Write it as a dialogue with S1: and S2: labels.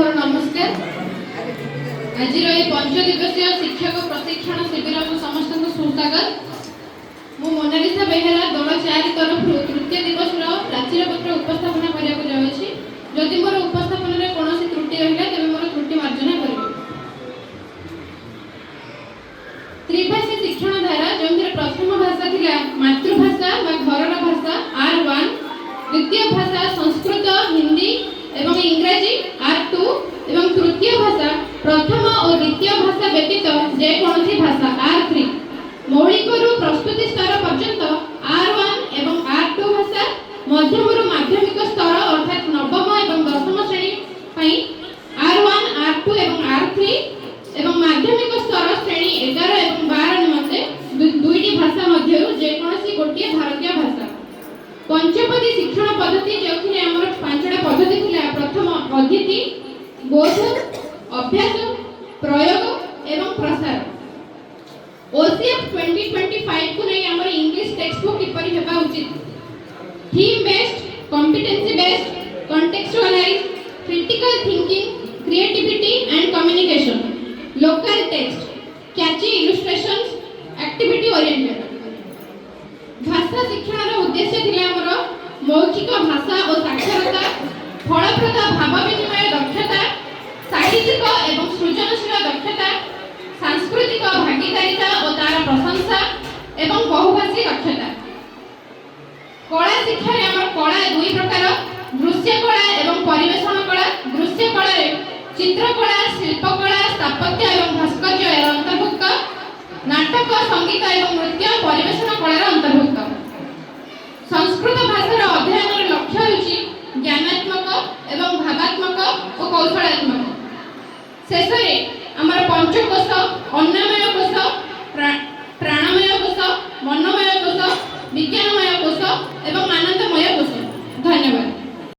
S1: मोर नमस्कार। आज पंच दिवसीय शिक्षक प्रशिक्षण शिविर को समस्त सुस्वागत। मु मोनालिसा बेहेरा दल 4 तरफ तृतीय दिवस प्राचीर पत्र उपस्थापन करने जाऊँगी। जदि मोर उपस्थापन में कौन त्रुटि रहा तेज मोर त्रुटि मार्जना कर। त्रिभाषी शिक्षण धारा जो प्रथम भाषा थिला मातृभाषा घर भाषा R1, द्वितीय भाषा संस्कृत हिंदी एवं इंग्रजी R2 एवं तृतीय भाषा प्रथम और द्वितीय भाषा व्यतीत जेकोसी भाषा R3। मौलिक प्रस्तुति स्तर पर्यंत R1 एवं R2 भाषा मध्यम माध्यमिक स्तर अर्थात नवम एवं दशम श्रेणी पई R1 R2 एवं R3 एवं माध्यमिक स्तर श्रेणी 11 एवं 12 निमंते दुईटी भाषा मध्य जेकोसी गोटे भारतीय भाषा। पंचपदी शिक्षण पद्धति जो आमर 5टा पद्धति थिला। प्रथम अध्ययन, बोध, अभ्यास, प्रयोग एवं प्रसार। OCF 2025 को नहीं आमर इंग्लिश टेक्स्ट बुक किपरि हेबा उचित। Theme based, competency based, contextualise, critical thinking, creativity and communication, local text, catchy illustrations, activity oriented. भाषा शिक्षण उद्देश्य थिला हमर मौखिक भाषा और साक्षरता, फलप्रद भाव विनिमय दक्षता, साहित्यिक एवं सृजनशील दक्षता, सांस्कृतिक भागीदारिता और तार प्रशंसा एवं बहुभाषी दक्षता। कला शिक्षा रे हमर कला दुई प्रकार, दृश्य कला एवं परिवेशन कला। दृश्य कला रे चित्रकला, शिल्पकला, स्थापत्य एवं भास्कर्य अंतर्भुक्त। नाटक, संगीत एवं नृत्य परिवेशन कलार अंतर्भुक्त। संस्कृत भाषार अध्ययन लक्ष्य होछि ज्ञानात्मक एवं भावात्मक और कौशलात्मक। शेष में आमर पंचकोश, अन्नमय कोश, प्राणमय कोश, मनमय कोश, विज्ञानमय कोश एवं आनंदमय कोश। धन्यवाद।